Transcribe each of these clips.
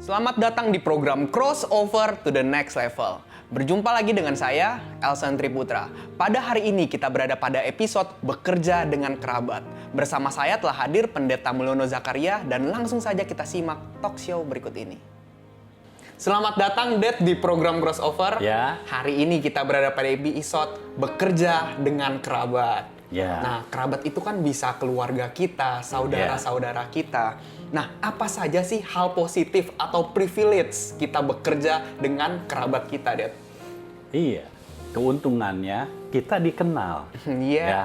Selamat datang di program Crossover to the Next Level. Berjumpa lagi dengan saya, Elsan Triputra. Pada hari ini kita berada pada episode Bekerja dengan Kerabat. Bersama saya telah hadir Pendeta Mulyono Zakaria dan langsung saja kita simak talk show berikut ini. Selamat datang, Det, di program Crossover. Ya. Hari ini kita berada pada episode Bekerja dengan Kerabat. Ya. Nah, kerabat itu kan bisa keluarga kita, saudara-saudara kita. Nah, apa saja sih hal positif atau privilege kita bekerja dengan kerabat kita, Det? Iya, keuntungannya kita dikenal. Iya. Ya.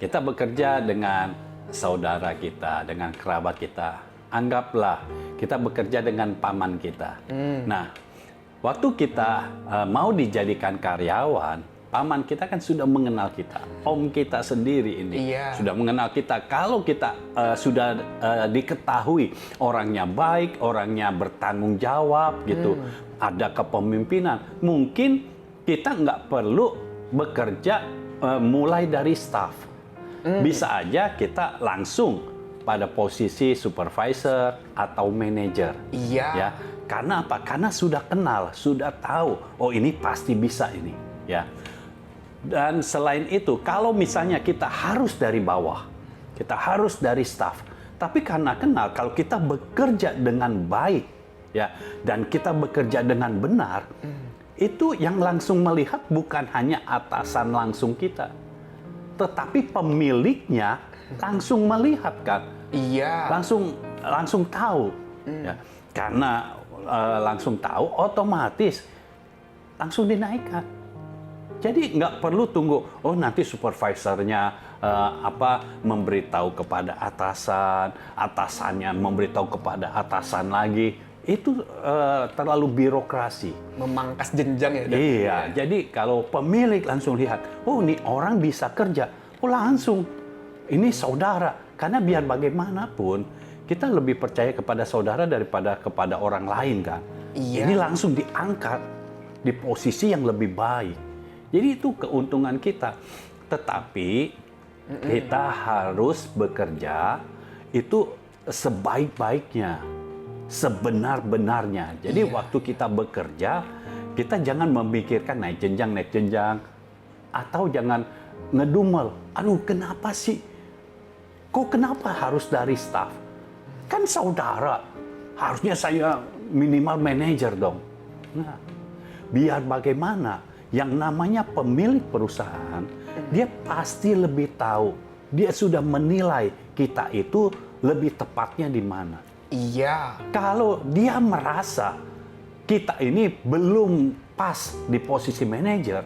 Kita bekerja dengan saudara kita, dengan kerabat kita. Anggaplah kita bekerja dengan paman kita. Nah, waktu kita mau dijadikan karyawan, paman kita kan sudah mengenal kita. Om kita sendiri ini sudah mengenal kita. Kalau kita sudah diketahui orangnya baik, orangnya bertanggung jawab gitu, ada kepemimpinan, mungkin kita nggak perlu bekerja mulai dari staff. Bisa aja kita langsung pada posisi supervisor atau manager. Iya. Ya, karena apa? Karena sudah kenal, sudah tahu. Oh, ini pasti bisa ini. Ya. Dan selain itu, kalau misalnya kita harus dari bawah, kita harus dari staff, tapi karena kenal, kalau kita bekerja dengan baik, ya, dan kita bekerja dengan benar, itu yang langsung melihat bukan hanya atasan langsung kita, tetapi pemiliknya langsung melihat kan, langsung tahu, ya, karena langsung tahu, otomatis langsung dinaikkan. Jadi nggak perlu tunggu, oh nanti supervisornya memberitahu kepada atasan, atasannya memberitahu kepada atasan lagi. Itu terlalu birokrasi. Memangkas jenjang ya, Det? Iya, jadi kalau pemilik langsung lihat, oh ini orang bisa kerja, oh langsung, ini saudara. Karena biar bagaimanapun, kita lebih percaya kepada saudara daripada kepada orang lain kan. Iya. Ini langsung diangkat di posisi yang lebih baik. Jadi itu keuntungan kita. Tetapi kita harus bekerja itu sebaik-baiknya, sebenar-benarnya. Jadi waktu kita bekerja, kita jangan memikirkan naik jenjang, atau jangan ngedumel. Aduh, kenapa sih? Kok kenapa harus dari staff? Kan saudara, harusnya saya minimal manajer dong. Nah, biar bagaimana, yang namanya pemilik perusahaan, dia pasti lebih tahu. Dia sudah menilai kita itu lebih tepatnya di mana. Iya. Kalau dia merasa kita ini belum pas di posisi manajer,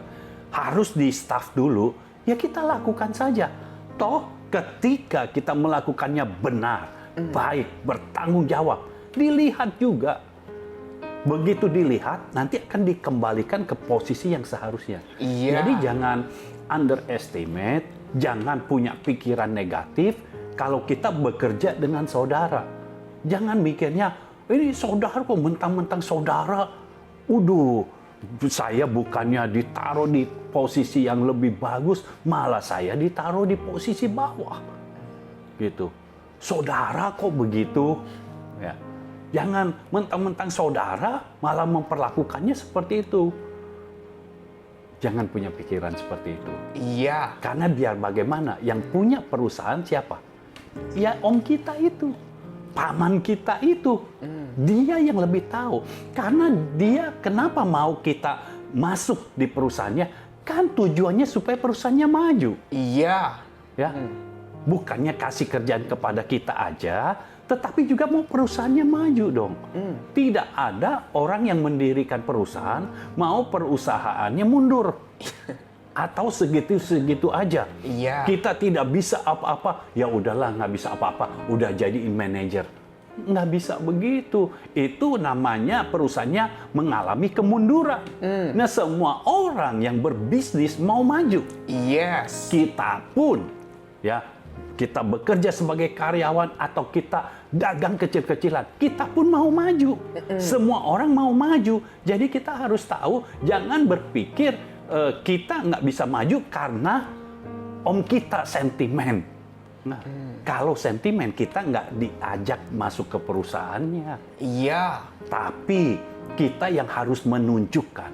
harus di staff dulu, ya kita lakukan saja. Toh ketika kita melakukannya benar, baik, bertanggung jawab, dilihat juga. Begitu dilihat, nanti akan dikembalikan ke posisi yang seharusnya. Iya. Jadi jangan underestimate, jangan punya pikiran negatif kalau kita bekerja dengan saudara. Jangan mikirnya, ini saudara kok mentang-mentang saudara. Saya bukannya ditaruh di posisi yang lebih bagus, malah saya ditaruh di posisi bawah. Gitu. Saudara kok begitu? Ya. Jangan mentang-mentang saudara malah memperlakukannya seperti itu. Jangan punya pikiran seperti itu. Iya. Karena biar bagaimana, yang punya perusahaan siapa? Ya om kita itu. Paman kita itu. Dia yang lebih tahu. Karena dia kenapa mau kita masuk di perusahaannya? Kan tujuannya supaya perusahaannya maju. Iya. Ya. Bukannya kasih kerjaan kepada kita aja, tetapi juga mau perusahaannya maju dong. Tidak ada orang yang mendirikan perusahaan mau perusahaannya mundur atau segitu aja. Iya. Kita tidak bisa apa-apa, ya udahlah nggak bisa apa-apa, udah jadi manajer. Nggak bisa begitu. Itu namanya perusahaannya mengalami kemunduran. Nah, semua orang yang berbisnis mau maju. Yes. Kita pun, ya, kita bekerja sebagai karyawan atau kita dagang kecil-kecilan, kita pun mau maju. Semua orang mau maju. Jadi kita harus tahu, jangan berpikir kita nggak bisa maju karena om kita sentimen. Nah, kalau sentimen kita nggak diajak masuk ke perusahaannya. Iya. Tapi kita yang harus menunjukkan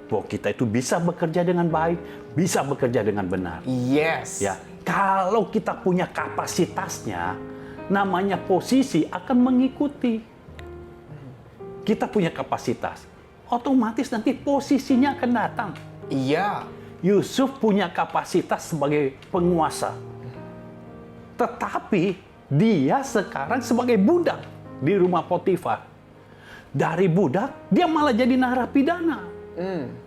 bahwa kita itu bisa bekerja dengan baik, bisa bekerja dengan benar. Yes. Ya, kalau kita punya kapasitasnya, namanya posisi akan mengikuti. Kita punya kapasitas, otomatis nanti posisinya akan datang. Iya. Yusuf punya kapasitas sebagai penguasa. Tetapi dia sekarang sebagai budak di rumah Potifar. Dari budak, dia malah jadi narapidana.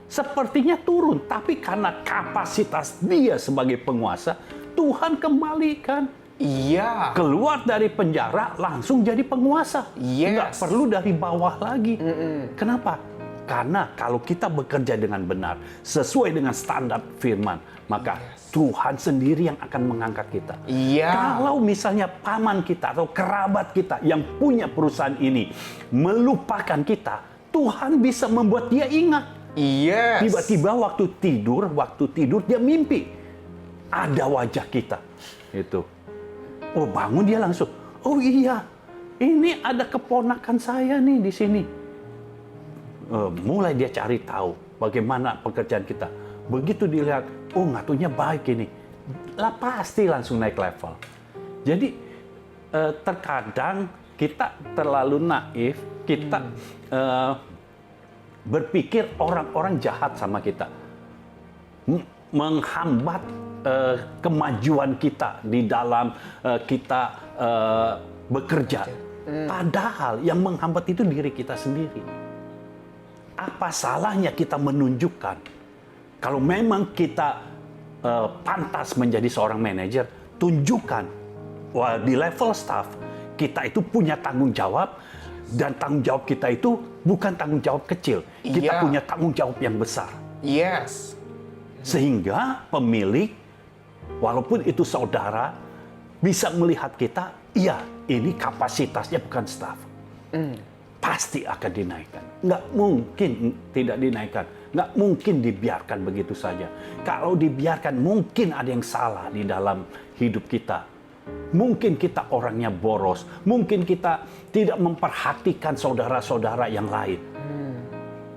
Sepertinya turun, tapi karena kapasitas dia sebagai penguasa, Tuhan kembalikan. Iya. Keluar dari penjara, langsung jadi penguasa. Yes. Nggak perlu dari bawah lagi. Kenapa? Karena kalau kita bekerja dengan benar, sesuai dengan standar firman, maka Tuhan sendiri yang akan mengangkat kita. Iya. Kalau misalnya paman kita atau kerabat kita yang punya perusahaan ini melupakan kita, Tuhan bisa membuat dia ingat. Yes. Tiba-tiba waktu tidur dia mimpi. Ada wajah kita. Itu. Oh, bangun dia langsung. Oh iya, ini ada keponakan saya nih di sini. Mulai dia cari tahu bagaimana pekerjaan kita. Begitu dilihat, oh ngatunya baik ini. Lah pasti langsung naik level. Jadi terkadang kita terlalu naif, kita berpikir orang-orang jahat sama kita. Menghambat kemajuan kita di dalam kita bekerja. Padahal yang menghambat itu diri kita sendiri. Apa salahnya kita menunjukkan kalau memang kita pantas menjadi seorang manajer, tunjukkan wah, di level staff kita itu punya tanggung jawab, dan tanggung jawab kita itu bukan tanggung jawab kecil. Kita punya tanggung jawab yang besar. Yes. Sehingga pemilik, walaupun itu saudara, bisa melihat kita, iya ini kapasitasnya bukan staff. Pasti akan dinaikkan. Nggak mungkin tidak dinaikkan. Nggak mungkin dibiarkan begitu saja. Kalau dibiarkan, mungkin ada yang salah di dalam hidup kita. Mungkin kita orangnya boros. Mungkin kita tidak memperhatikan saudara-saudara yang lain.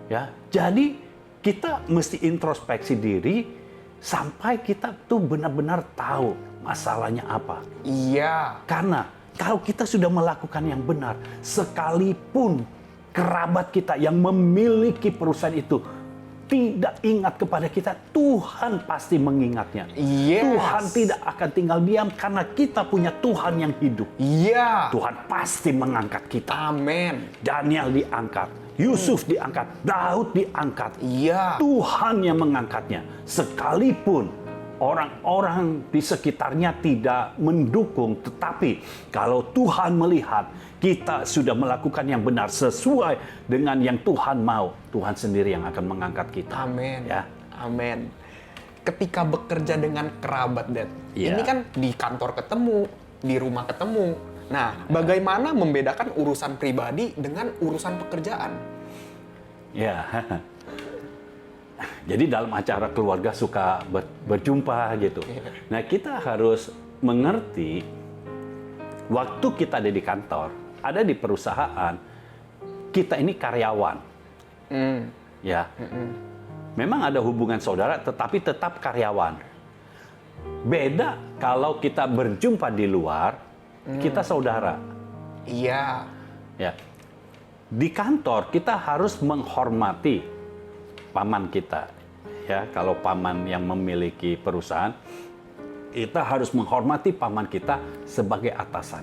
Ya, jadi kita mesti introspeksi diri sampai kita tuh benar-benar tahu masalahnya apa. Iya. Karena kalau kita sudah melakukan yang benar, sekalipun kerabat kita yang memiliki perusahaan itu tidak ingat kepada kita, Tuhan pasti mengingatnya. Yes. Tuhan tidak akan tinggal diam karena kita punya Tuhan yang hidup. Iya. Tuhan pasti mengangkat kita. Amin. Daniel diangkat, Yusuf diangkat, Daud diangkat. Iya. Tuhan yang mengangkatnya. Sekalipun orang-orang di sekitarnya tidak mendukung, tetapi kalau Tuhan melihat kita sudah melakukan yang benar sesuai dengan yang Tuhan mau, Tuhan sendiri yang akan mengangkat kita. Amin. Ya. Amin. Ketika bekerja dengan kerabat, Dad, Iya. ini kan di kantor ketemu, di rumah ketemu. Nah, bagaimana membedakan urusan pribadi dengan urusan pekerjaan? Ya. Jadi dalam acara keluarga suka berjumpa gitu. Nah, kita harus mengerti waktu kita ada di kantor, ada di perusahaan, kita ini karyawan. Ya. Memang ada hubungan saudara, tetapi tetap karyawan. Beda kalau kita berjumpa di luar, kita saudara. Iya. Ya. Di kantor kita harus menghormati paman kita. Ya, kalau paman yang memiliki perusahaan, kita harus menghormati paman kita sebagai atasan.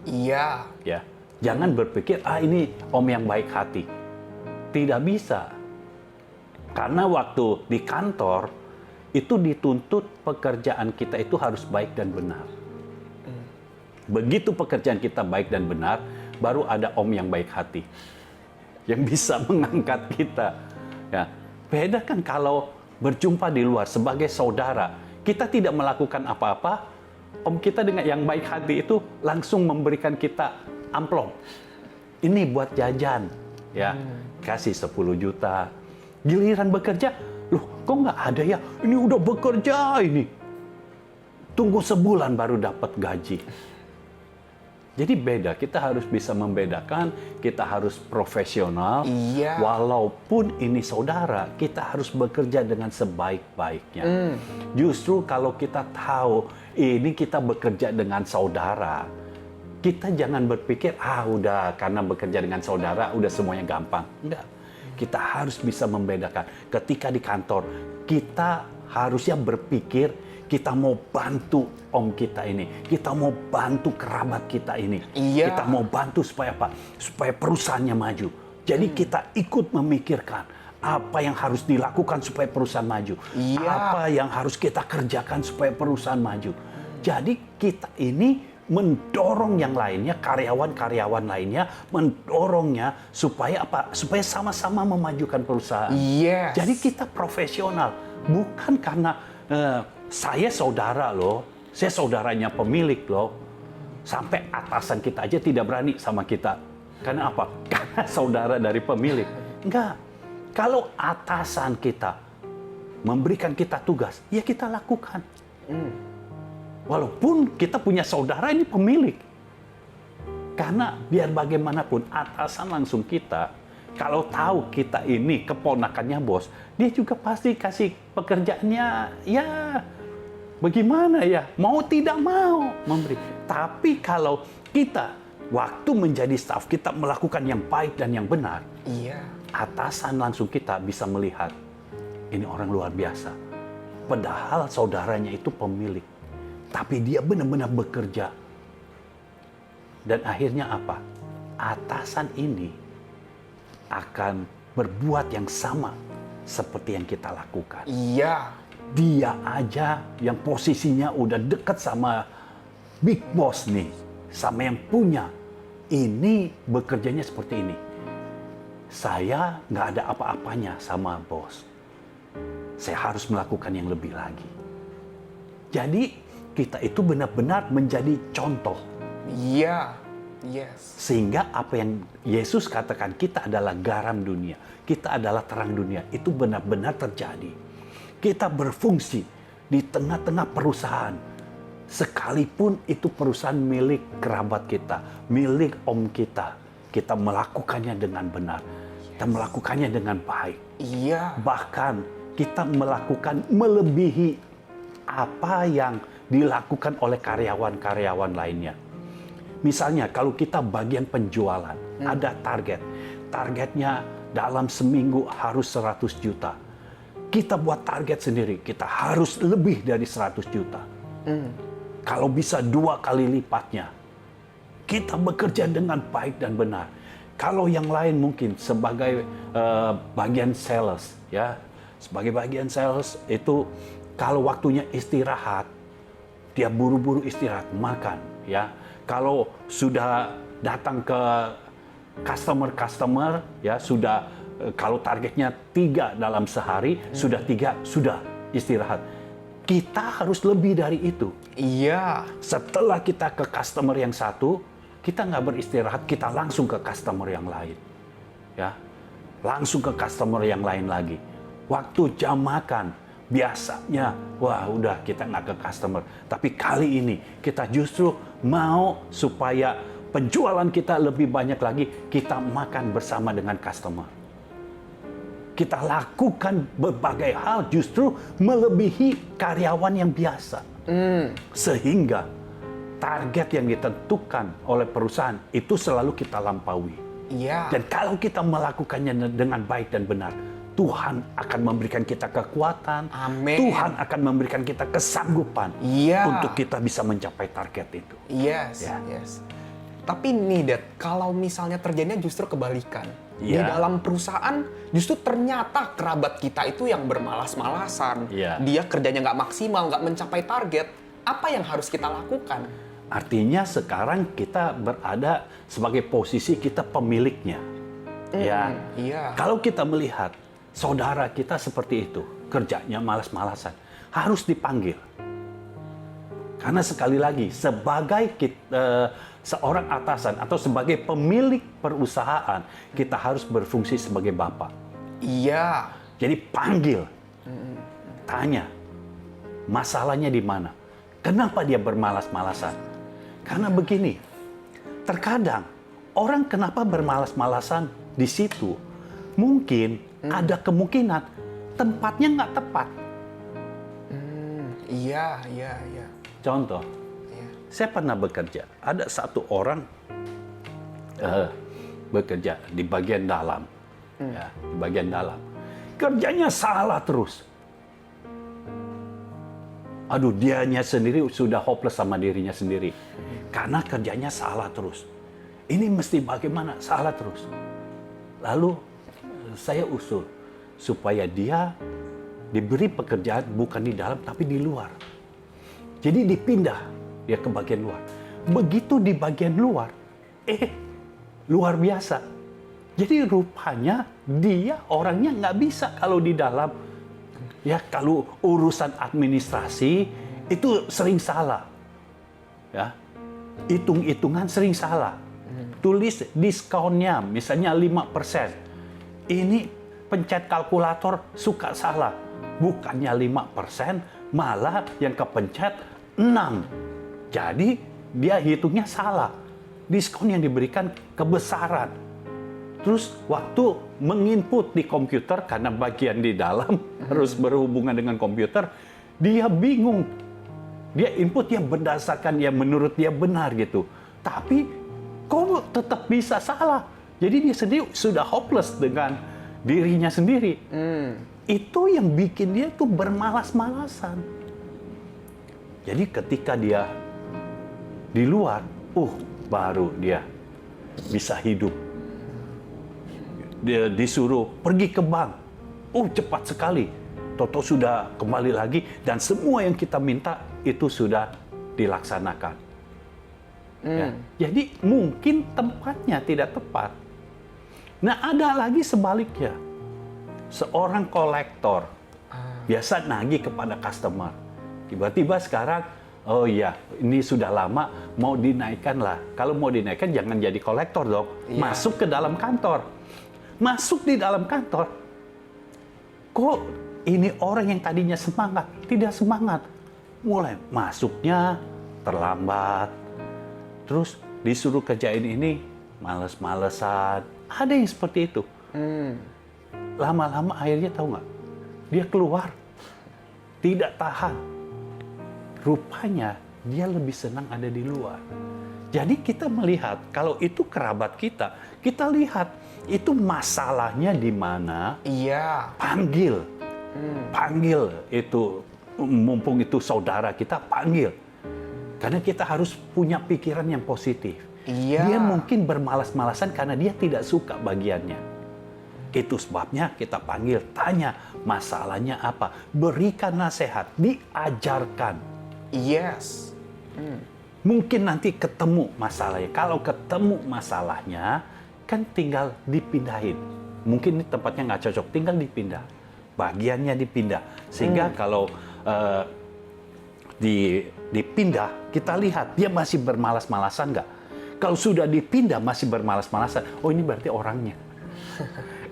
Iya. Ya. Jangan berpikir, ini om yang baik hati. Tidak bisa. Karena waktu di kantor, itu dituntut pekerjaan kita itu harus baik dan benar. Begitu pekerjaan kita baik dan benar, baru ada om yang baik hati. Yang bisa mengangkat kita. Ya, beda kan kalau berjumpa di luar sebagai saudara, kita tidak melakukan apa-apa, om kita dengan yang baik hati itu langsung memberikan kita amplop. Ini buat jajan, ya, kasih 10 juta. Giliran bekerja, loh kok nggak ada ya? Ini udah bekerja ini. tunggu sebulan baru dapat gaji. Jadi beda, kita harus bisa membedakan, kita harus profesional. Iya. Walaupun ini saudara, kita harus bekerja dengan sebaik-baiknya. Justru kalau kita tahu ini kita bekerja dengan saudara, kita jangan berpikir, udah karena bekerja dengan saudara, udah semuanya gampang. Enggak. Kita harus bisa membedakan. Ketika di kantor, kita harusnya berpikir, kita mau bantu om kita ini, kita mau bantu kerabat kita ini, Iya. kita mau bantu supaya apa? Supaya perusahaannya maju. Jadi kita ikut memikirkan apa yang harus dilakukan supaya perusahaan maju, Iya. apa yang harus kita kerjakan supaya perusahaan maju. Jadi kita ini mendorong yang lainnya, karyawan-karyawan lainnya, mendorongnya supaya apa? Supaya sama-sama memajukan perusahaan. Yes. Jadi kita profesional, bukan karena saya saudara loh, saya saudaranya pemilik loh. Sampai atasan kita aja tidak berani sama kita. Karena apa? Karena saudara dari pemilik. Enggak. Kalau atasan kita memberikan kita tugas, ya kita lakukan. Walaupun kita punya saudara ini pemilik. Karena biar bagaimanapun atasan langsung kita, kalau tahu kita ini keponakannya bos, dia juga pasti kasih pekerjaannya, ya bagaimana ya, mau tidak mau memberi. Tapi kalau kita waktu menjadi staf, kita melakukan yang baik dan yang benar, Iya. atasan langsung kita bisa melihat, ini orang luar biasa. Padahal saudaranya itu pemilik, tapi dia benar-benar bekerja. Dan akhirnya apa? Atasan ini akan berbuat yang sama seperti yang kita lakukan. Iya. Dia aja yang posisinya udah dekat sama big boss nih, sama yang punya, ini bekerjanya seperti ini. Saya nggak ada apa-apanya sama bos. Saya harus melakukan yang lebih lagi. Jadi kita itu benar-benar menjadi contoh. Iya. Yes. Sehingga apa yang Yesus katakan, kita adalah garam dunia, kita adalah terang dunia, itu benar-benar terjadi. Kita berfungsi di tengah-tengah perusahaan, sekalipun itu perusahaan milik kerabat kita, milik om kita, kita melakukannya dengan benar, kita melakukannya dengan baik. Iya. Bahkan kita melakukan melebihi apa yang dilakukan oleh karyawan-karyawan lainnya. Misalnya kalau kita bagian penjualan, ada target. Targetnya dalam seminggu harus 100 juta. Kita buat target sendiri, kita harus lebih dari 100 juta. Kalau bisa 2 kali lipatnya. Kita bekerja dengan baik dan benar. Kalau yang lain mungkin sebagai bagian sales, ya, sebagai bagian sales itu kalau waktunya istirahat, dia buru-buru istirahat, makan, ya. Kalau sudah datang ke customer, ya sudah, kalau targetnya 3 dalam sehari, sudah 3, sudah istirahat. Kita harus lebih dari itu. Iya. Setelah kita ke customer yang satu, kita nggak beristirahat, kita langsung ke customer yang lain. Ya, langsung ke customer yang lain lagi. Waktu jam makan, biasanya, wah udah kita nggak ke customer. Tapi kali ini kita justru mau supaya penjualan kita lebih banyak lagi, kita makan bersama dengan customer. Kita lakukan berbagai hal justru melebihi karyawan yang biasa. Sehingga target yang ditentukan oleh perusahaan itu selalu kita lampaui. Iya. Dan kalau kita melakukannya dengan baik dan benar, Tuhan akan memberikan kita kekuatan. Amin. Tuhan akan memberikan kita kesanggupan Iya. untuk kita bisa mencapai target itu. Yes, Ya. yes. Tapi nih, Dad, kalau misalnya terjadinya justru kebalikan. Di Ya. dalam perusahaan, justru ternyata kerabat kita itu yang bermalas-malasan. Ya. Dia kerjanya nggak maksimal, nggak mencapai target. Apa yang harus kita lakukan? Artinya sekarang kita berada sebagai posisi kita pemiliknya. Ya. Iya. Kalau kita melihat saudara kita seperti itu, kerjanya malas-malasan, harus dipanggil. Karena sekali lagi, sebagai seorang atasan atau sebagai pemilik perusahaan, kita harus berfungsi sebagai bapak. Iya. Jadi panggil, tanya, masalahnya di mana? Kenapa dia bermalas-malasan? Karena begini, terkadang orang kenapa bermalas-malasan di situ? Mungkin ada kemungkinan tempatnya nggak tepat. Iya. Contoh, Iya. saya pernah bekerja. Ada satu orang bekerja di bagian dalam, ya, di bagian dalam. Kerjanya salah terus. Aduh, dianya sendiri sudah hopeless sama dirinya sendiri. Karena kerjanya salah terus. Ini mesti bagaimana? Salah terus. Lalu saya usul supaya dia diberi pekerjaan bukan di dalam tapi di luar. Jadi dipindah dia ke bagian luar. Begitu di bagian luar, luar biasa. Jadi rupanya dia orangnya nggak bisa kalau di dalam. Ya, kalau urusan administrasi itu sering salah. Ya, hitung-hitungan sering salah. Tulis diskonnya misalnya 5%. Ini pencet kalkulator suka salah. Bukannya 5%, malah yang kepencet 6. Jadi dia hitungnya salah. Diskon yang diberikan kebesaran. Terus waktu menginput di komputer, karena bagian di dalam harus berhubungan dengan komputer, dia bingung. Dia input yang berdasarkan yang menurut dia benar gitu. Tapi kok tetap bisa salah. Jadi dia sendiri sudah hopeless dengan dirinya sendiri. Itu yang bikin dia tuh bermalas-malasan. Jadi ketika dia di luar, baru dia bisa hidup. Dia disuruh pergi ke bank. Cepat sekali. Toto sudah kembali lagi dan semua yang kita minta itu sudah dilaksanakan. Ya. Jadi mungkin tempatnya tidak tepat. Nah, ada lagi sebaliknya. Seorang kolektor biasa nagih kepada customer. Tiba-tiba sekarang, ini sudah lama, mau dinaikkan lah. Kalau mau dinaikkan jangan jadi kolektor dong. Iya. Masuk ke dalam kantor. Masuk di dalam kantor, kok ini orang yang tadinya semangat, tidak semangat. Mulai masuknya terlambat, terus disuruh kerjain ini, males-malesan. Ada yang seperti itu. Lama-lama akhirnya tahu nggak? Dia keluar, tidak tahan. Rupanya dia lebih senang ada di luar. Jadi kita melihat, kalau itu kerabat kita lihat itu masalahnya di mana. Iya. Panggil itu, mumpung itu saudara kita, panggil. Karena kita harus punya pikiran yang positif. Iya. Dia mungkin bermalas-malasan karena dia tidak suka bagiannya. Itu sebabnya kita panggil, tanya masalahnya apa, berikan nasihat, diajarkan. Yes. Mungkin nanti ketemu masalahnya. Kalau ketemu masalahnya, kan tinggal dipindahin. Mungkin ini tempatnya nggak cocok, tinggal dipindah. Bagiannya dipindah. Sehingga kalau dipindah, kita lihat dia masih bermalas-malasan nggak. Kalau sudah dipindah masih bermalas-malasan, ini berarti orangnya.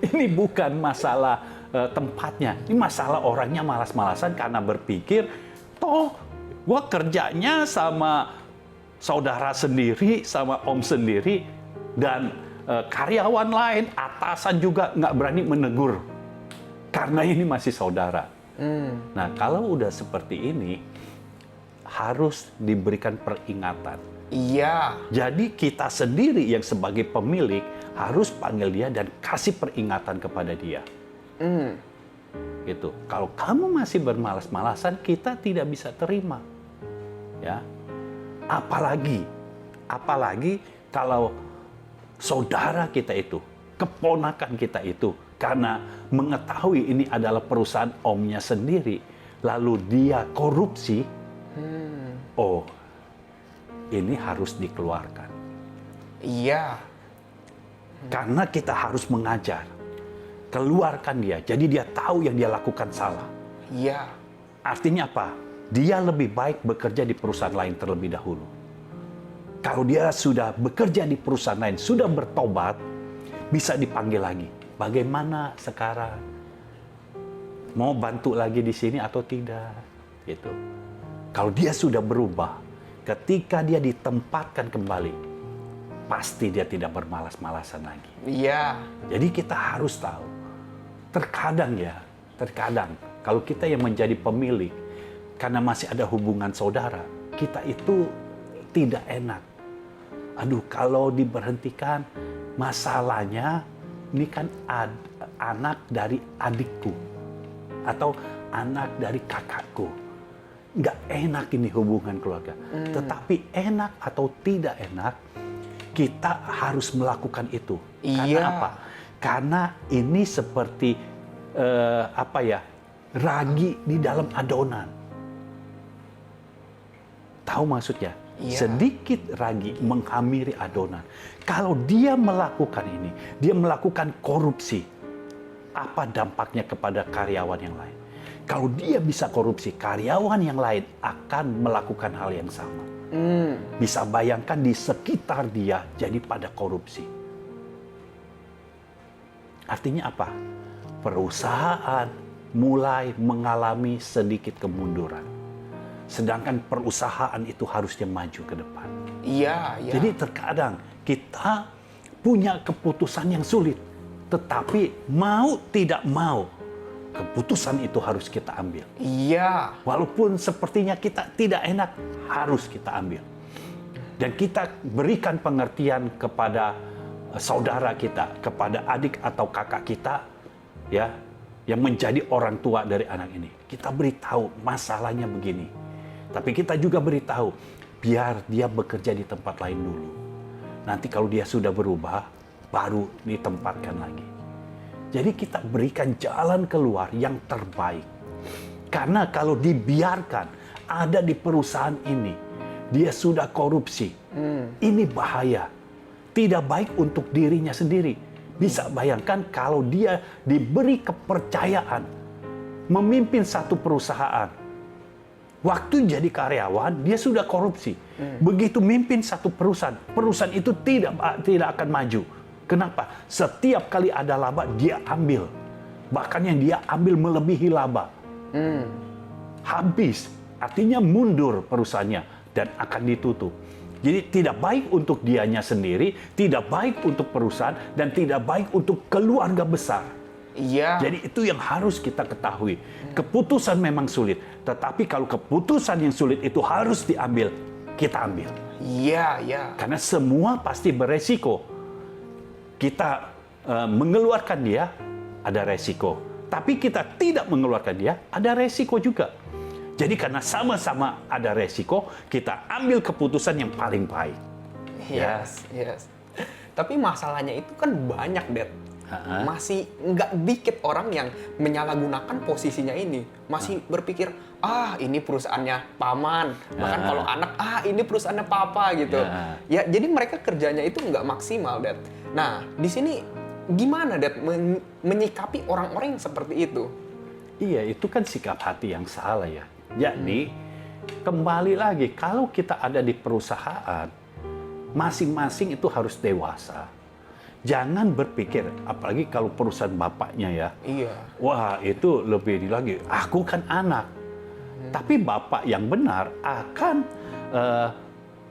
Ini bukan masalah tempatnya, ini masalah orangnya malas-malasan karena berpikir, gue kerjanya sama saudara sendiri, sama om sendiri, dan karyawan lain, atasan juga nggak berani menegur. Karena ini masih saudara. Nah, kalau udah seperti ini, harus diberikan peringatan. Iya. Jadi kita sendiri yang sebagai pemilik harus panggil dia dan kasih peringatan kepada dia. Gitu. Kalau kamu masih bermalas-malasan, kita tidak bisa terima. Ya. Apalagi kalau saudara kita itu, keponakan kita itu, karena mengetahui ini adalah perusahaan omnya sendiri, lalu dia korupsi, ini harus dikeluarkan. Iya. Karena kita harus mengajar. Keluarkan dia, jadi dia tahu yang dia lakukan salah. Iya. Artinya apa? Dia lebih baik bekerja di perusahaan lain terlebih dahulu. Kalau dia sudah bekerja di perusahaan lain, sudah bertobat, bisa dipanggil lagi. Bagaimana sekarang? Mau bantu lagi di sini atau tidak? Gitu. Kalau dia sudah berubah, ketika dia ditempatkan kembali, pasti dia tidak bermalas-malasan lagi. Iya. Jadi kita harus tahu, terkadang kalau kita yang menjadi pemilik, karena masih ada hubungan saudara, kita itu tidak enak. Aduh, kalau diberhentikan, masalahnya ini kan anak dari adikku atau anak dari kakakku. Nggak enak ini hubungan keluarga. Tetapi enak atau tidak enak, kita harus melakukan itu. Karena Iya. apa? Karena ini seperti ragi di dalam adonan. Tahu maksudnya? Iya. Sedikit ragi menghamiri adonan. Kalau dia melakukan ini, dia melakukan korupsi. Apa dampaknya kepada karyawan yang lain? Kalau dia bisa korupsi, karyawan yang lain akan melakukan hal yang sama. Bisa bayangkan di sekitar dia jadi pada korupsi. Artinya apa? Perusahaan mulai mengalami sedikit kemunduran. Sedangkan perusahaan itu harusnya maju ke depan. Iya. Jadi terkadang kita punya keputusan yang sulit. Tetapi mau tidak mau, keputusan itu harus kita ambil. Iya. Walaupun sepertinya kita tidak enak, harus kita ambil. Dan kita berikan pengertian kepada saudara kita, kepada adik atau kakak kita, ya, yang menjadi orang tua dari anak ini. Kita beritahu masalahnya begini. Tapi kita juga beritahu, biar dia bekerja di tempat lain dulu. Nanti kalau dia sudah berubah, baru ditempatkan lagi. Jadi kita berikan jalan keluar yang terbaik. Karena kalau dibiarkan ada di perusahaan ini, dia sudah korupsi. Ini bahaya. Tidak baik untuk dirinya sendiri. Bisa bayangkan kalau dia diberi kepercayaan memimpin satu perusahaan. Waktu jadi karyawan, dia sudah korupsi. Begitu mimpin satu perusahaan, perusahaan itu tidak akan maju. Kenapa? Setiap kali ada laba, dia ambil. Bahkan yang dia ambil melebihi laba. Habis, artinya mundur perusahaannya dan akan ditutup. Jadi tidak baik untuk dianya sendiri, tidak baik untuk perusahaan, dan tidak baik untuk keluarga besar. Iya. Jadi itu yang harus kita ketahui. Keputusan memang sulit, tetapi kalau keputusan yang sulit itu harus diambil, kita ambil. Iya. Karena semua pasti beresiko. Kita mengeluarkan dia, ada resiko. Tapi kita tidak mengeluarkan dia, ada resiko juga. Jadi karena sama-sama ada resiko, kita ambil keputusan yang paling baik. Yes. Tapi masalahnya itu kan banyak, Dad. Masih nggak dikit orang yang menyalahgunakan posisinya ini. Masih berpikir, ini perusahaannya paman. Bahkan kalau anak, ini perusahaannya papa gitu. Ya, jadi mereka kerjanya itu nggak maksimal, Dad. Nah, di sini gimana, Dad, menyikapi orang-orang yang seperti itu? Iya, itu kan sikap hati yang salah ya. Jadi, kembali lagi, kalau kita ada di perusahaan, masing-masing itu harus dewasa. Jangan berpikir, apalagi kalau perusahaan bapaknya ya. Iya. Wah, itu lebih lagi. Aku kan anak. Tapi bapak yang benar akan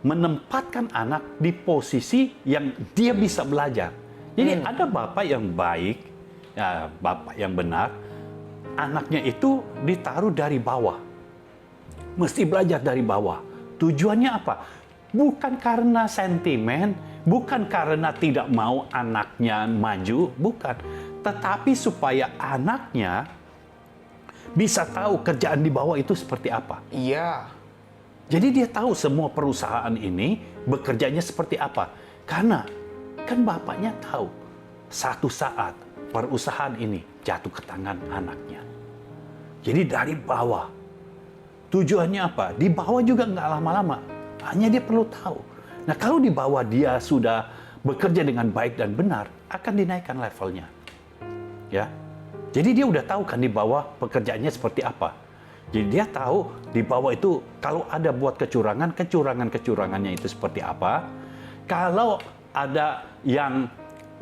menempatkan anak di posisi yang dia bisa belajar. Jadi ada bapak yang baik, ya, bapak yang benar, anaknya itu ditaruh dari bawah. Mesti belajar dari bawah. Tujuannya apa? Bukan karena sentimen, bukan karena tidak mau anaknya maju, bukan. Tetapi supaya anaknya bisa tahu kerjaan di bawah itu seperti apa. Iya. Jadi dia tahu semua perusahaan ini bekerjanya seperti apa. Karena kan bapaknya tahu satu saat perusahaan ini jatuh ke tangan anaknya. Jadi dari bawah. Tujuannya apa? Di bawah juga nggak lama-lama. Hanya dia perlu tahu. Nah, kalau di bawah dia sudah bekerja dengan baik dan benar, akan dinaikkan levelnya. Ya. Jadi dia udah tahu kan di bawah pekerjaannya seperti apa. Jadi dia tahu di bawah itu kalau ada buat kecurangan, kecurangannya itu seperti apa. Kalau ada yang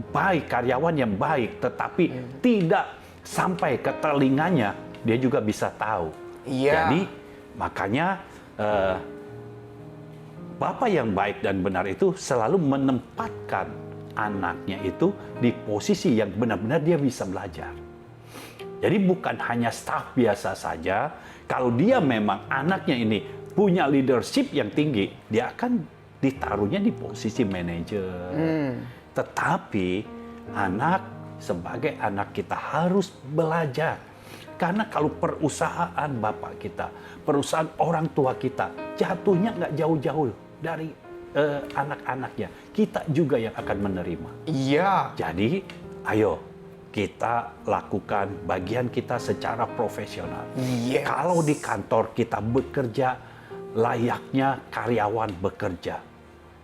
baik, karyawan yang baik, tetapi tidak sampai ke telinganya, dia juga bisa tahu. Iya. Jadi makanya Bapak yang baik dan benar itu selalu menempatkan anaknya itu di posisi yang benar-benar dia bisa belajar. Jadi bukan hanya staf biasa saja, kalau dia memang anaknya ini punya leadership yang tinggi, dia akan ditaruhnya di posisi manajer. Tetapi anak sebagai anak kita harus belajar. Karena kalau perusahaan bapak kita, perusahaan orang tua kita, jatuhnya nggak jauh-jauh dari anak-anaknya. Kita juga yang akan menerima. Iya. Jadi, ayo kita lakukan bagian kita secara profesional. Yes. Kalau di kantor kita bekerja, layaknya karyawan bekerja.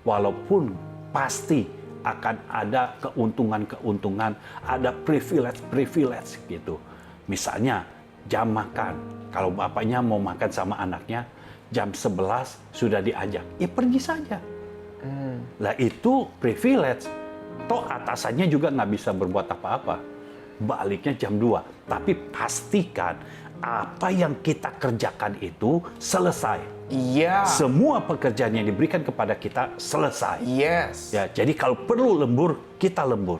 Walaupun pasti akan ada keuntungan-keuntungan, ada privilege gitu. Misalnya jam makan, kalau bapaknya mau makan sama anaknya, jam 11 sudah diajak, ya pergi saja. Lah itu privilege. Toh atasannya juga nggak bisa berbuat apa-apa. Baliknya jam 2. Tapi pastikan apa yang kita kerjakan itu selesai. Iya. Semua pekerjaan yang diberikan kepada kita selesai. Yes. Ya, jadi kalau perlu lembur, kita lembur.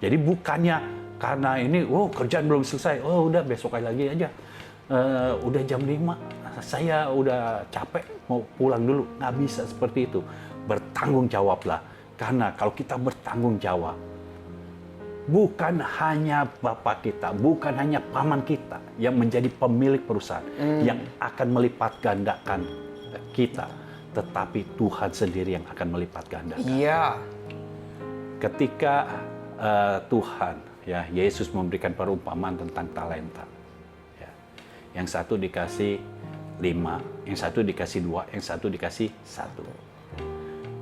Jadi bukannya karena ini, kerjaan belum selesai, udah besok lagi aja. Udah jam 5, saya udah capek, mau pulang dulu. Nggak bisa seperti itu. Bertanggung jawablah. Karena kalau kita bertanggung jawab, bukan hanya bapak kita, bukan hanya paman kita yang menjadi pemilik perusahaan, yang akan melipat gandakan kita, tetapi Tuhan sendiri yang akan melipat gandakan. Iya. Ketika Tuhan, ya Yesus memberikan perumpamaan tentang talenta, ya, yang satu dikasih 5, yang satu dikasih 2, yang satu dikasih 1.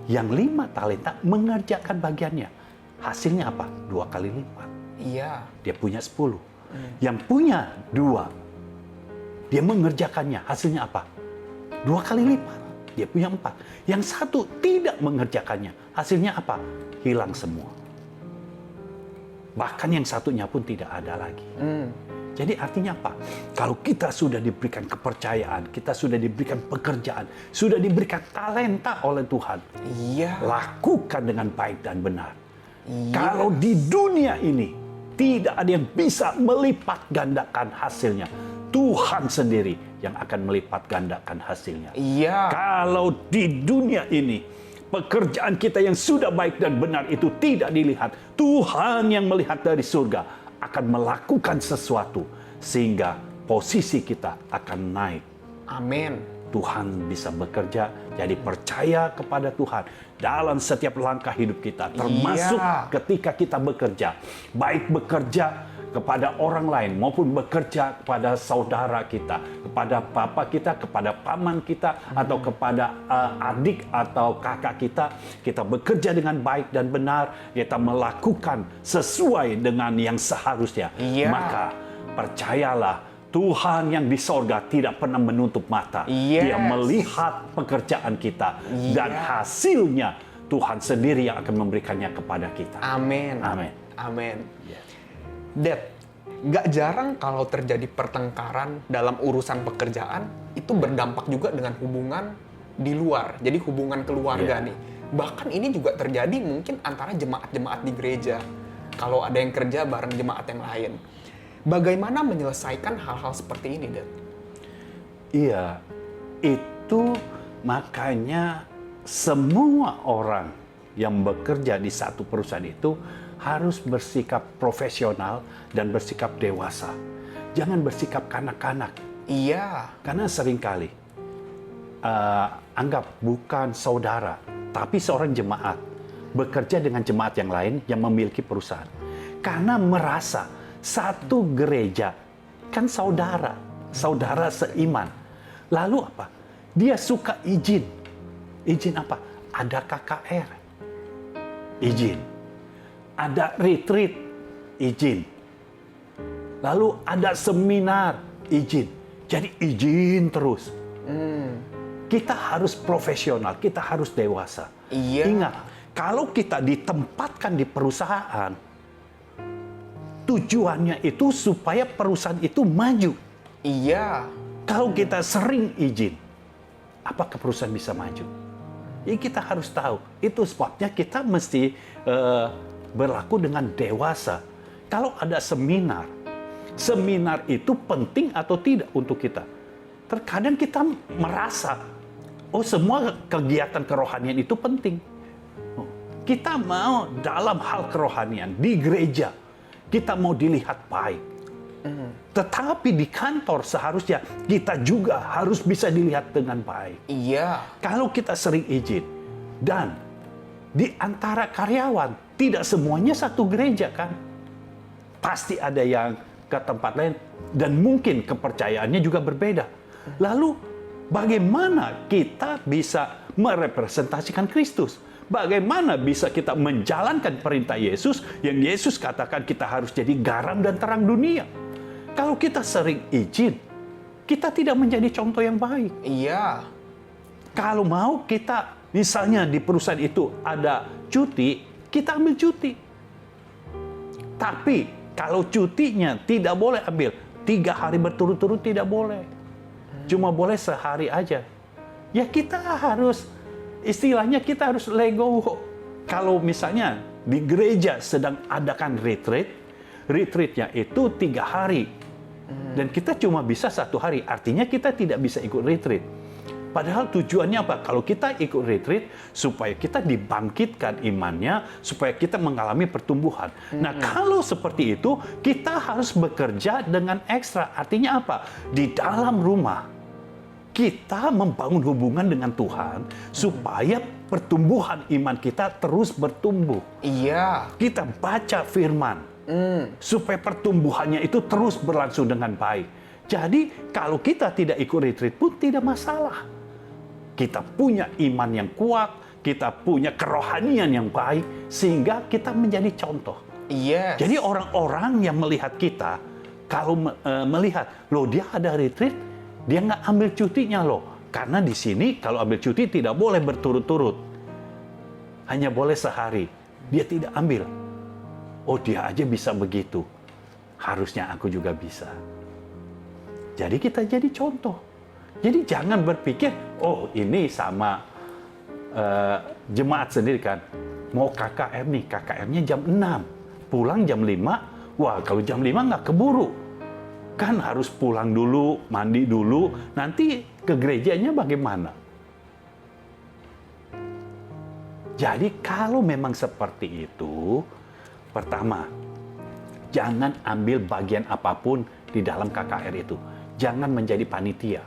Yang 5 talenta mengerjakan bagiannya. Hasilnya apa? 2 kali lipat. Iya. Dia punya 10. Yang punya 2, dia mengerjakannya. Hasilnya apa? 2 kali lipat. Dia punya 4. Yang satu tidak mengerjakannya. Hasilnya apa? Hilang semua. Bahkan yang satunya pun tidak ada lagi. Jadi artinya apa? Kalau kita sudah diberikan kepercayaan, kita sudah diberikan pekerjaan, sudah diberikan talenta oleh Tuhan, Iya. lakukan dengan baik dan benar. Iya. Kalau di dunia ini tidak ada yang bisa melipat gandakan hasilnya, Tuhan sendiri yang akan melipat gandakan hasilnya. Iya. Kalau di dunia ini pekerjaan kita yang sudah baik dan benar itu tidak dilihat, Tuhan yang melihat dari surga akan melakukan sesuatu sehingga posisi kita akan naik. Amin. Tuhan bisa bekerja, jadi percaya kepada Tuhan dalam setiap langkah hidup kita, termasuk ketika kita bekerja, baik bekerja kepada orang lain maupun bekerja kepada saudara kita, kepada bapak kita, kepada paman kita, atau kepada adik atau kakak kita bekerja dengan baik dan benar, kita melakukan sesuai dengan yang seharusnya. Iya. Maka percayalah, Tuhan yang di sorga tidak pernah menutup mata. Yes. Dia melihat pekerjaan kita. Dan hasilnya Tuhan sendiri yang akan memberikannya kepada kita. Amin. Amin. Amin. Yes. Dad, gak jarang kalau terjadi pertengkaran dalam urusan pekerjaan, itu berdampak juga dengan hubungan di luar. Jadi hubungan keluarga nih. Bahkan ini juga terjadi mungkin antara jemaat-jemaat di gereja. Kalau ada yang kerja bareng jemaat yang lain. Bagaimana menyelesaikan hal-hal seperti ini, Dad? Iya, itu makanya semua orang yang bekerja di satu perusahaan itu harus bersikap profesional dan bersikap dewasa. Jangan bersikap kanak-kanak. Iya. Karena seringkali anggap bukan saudara, tapi seorang jemaat bekerja dengan jemaat yang lain yang memiliki perusahaan. Karena merasa satu gereja kan saudara seiman. Lalu apa? Dia suka izin. Izin apa? Ada KKR. Izin. Ada retreat. Izin. Lalu ada seminar. Izin. Jadi izin terus. Kita harus profesional, kita harus dewasa. Iya. Ingat, kalau kita ditempatkan di perusahaan, tujuannya itu supaya perusahaan itu maju. Iya. Kalau kita sering izin, apakah perusahaan bisa maju? Jadi kita harus tahu. Itu sebabnya kita mesti berlaku dengan dewasa. Kalau ada seminar itu penting atau tidak untuk kita? Terkadang kita merasa, semua kegiatan kerohanian itu penting. Kita mau dalam hal kerohanian, di gereja, kita mau dilihat baik. Tetapi di kantor seharusnya kita juga harus bisa dilihat dengan baik. Iya. Kalau kita sering izin, dan di antara karyawan, tidak semuanya satu gereja kan? Pasti ada yang ke tempat lain, dan mungkin kepercayaannya juga berbeda. Lalu bagaimana kita bisa merepresentasikan Kristus? Bagaimana bisa kita menjalankan perintah Yesus yang Yesus katakan kita harus jadi garam dan terang dunia? Kalau kita sering izin, kita tidak menjadi contoh yang baik. Iya. Kalau mau kita, misalnya di perusahaan itu ada cuti, kita ambil cuti. Tapi kalau cutinya tidak boleh ambil 3 hari berturut-turut, tidak boleh. Cuma boleh sehari aja. Ya kita harus, istilahnya kita harus legowo. Kalau misalnya di gereja sedang adakan retreatnya itu 3 hari. Dan kita cuma bisa 1 hari, artinya kita tidak bisa ikut retreat. Padahal tujuannya apa? Kalau kita ikut retreat, supaya kita dibangkitkan imannya, supaya kita mengalami pertumbuhan. Nah, kalau seperti itu, kita harus bekerja dengan ekstra. Artinya apa? Di dalam rumah, kita membangun hubungan dengan Tuhan, supaya pertumbuhan iman kita terus bertumbuh. Iya. Kita baca firman, supaya pertumbuhannya itu terus berlangsung dengan baik. Jadi kalau kita tidak ikut retreat pun tidak masalah. Kita punya iman yang kuat, kita punya kerohanian yang baik, sehingga kita menjadi contoh. Yes. Jadi orang-orang yang melihat kita, kalau melihat, loh dia ada retreat, dia nggak ambil cutinya loh. Karena di sini kalau ambil cuti tidak boleh berturut-turut. Hanya boleh sehari. Dia tidak ambil. Oh dia aja bisa begitu, harusnya aku juga bisa. Jadi kita jadi contoh. Jadi jangan berpikir, oh ini sama jemaat sendiri kan. Mau KKM nih, KKM-nya jam 6, pulang jam 5. Wah kalau jam 5 nggak keburu. Kan harus pulang dulu, mandi dulu, nanti ke gerejanya bagaimana? Jadi kalau memang seperti itu, pertama, jangan ambil bagian apapun di dalam KKR itu. Jangan menjadi panitia.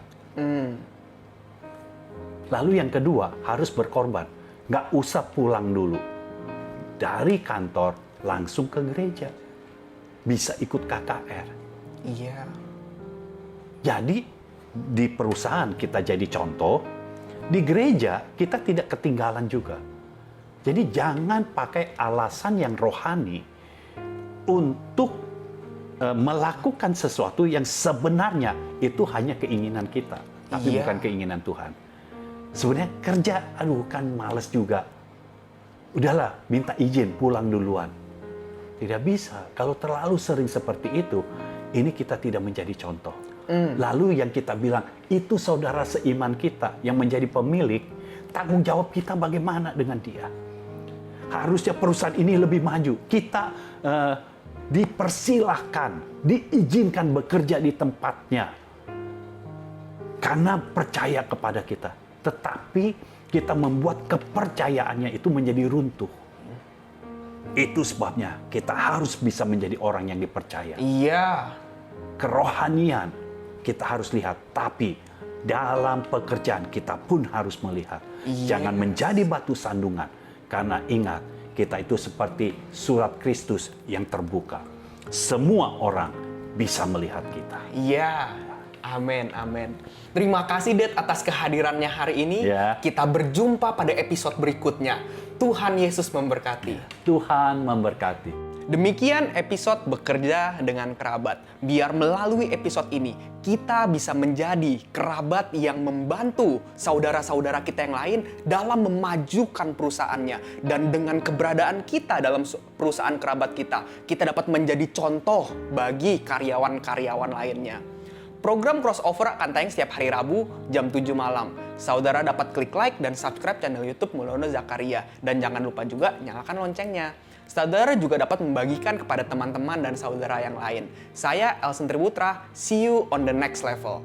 Lalu yang kedua, harus berkorban. Nggak usah pulang dulu. Dari kantor, langsung ke gereja. Bisa ikut KKR. Iya. Jadi, di perusahaan kita jadi contoh, di gereja kita tidak ketinggalan juga. Jadi jangan pakai alasan yang rohani untuk melakukan sesuatu yang sebenarnya itu hanya keinginan kita, tapi Iya. bukan keinginan Tuhan. Sebenarnya kerja, aduh kan males juga. Udahlah, minta izin pulang duluan. Tidak bisa. Kalau terlalu sering seperti itu, ini kita tidak menjadi contoh. Lalu yang kita bilang, itu saudara seiman kita yang menjadi pemilik, tanggung jawab kita bagaimana dengan dia. Harusnya perusahaan ini lebih maju. Kita dipersilahkan, diizinkan bekerja di tempatnya. Karena percaya kepada kita. Tetapi kita membuat kepercayaannya itu menjadi runtuh. Itu sebabnya kita harus bisa menjadi orang yang dipercaya. Iya. Kerohanian kita harus lihat. Tapi dalam pekerjaan kita pun harus melihat. Iya. Jangan menjadi batu sandungan. Karena ingat, kita itu seperti surat Kristus yang terbuka. Semua orang bisa melihat kita. Iya. Amin, amin. Terima kasih, Dad, atas kehadirannya hari ini. Ya. Kita berjumpa pada episode berikutnya. Tuhan Yesus memberkati. Tuhan memberkati. Demikian episode Bekerja dengan Kerabat. Biar melalui episode ini, kita bisa menjadi kerabat yang membantu saudara-saudara kita yang lain dalam memajukan perusahaannya. Dan dengan keberadaan kita dalam perusahaan kerabat kita, kita dapat menjadi contoh bagi karyawan-karyawan lainnya. Program Crossover akan tayang setiap hari Rabu jam 7 malam. saudara dapat klik like dan subscribe channel YouTube Mulyono Zakaria. Dan jangan lupa juga nyalakan loncengnya. Saudara juga dapat membagikan kepada teman-teman dan saudara yang lain. Saya Elsen Triputra, see you on the next level.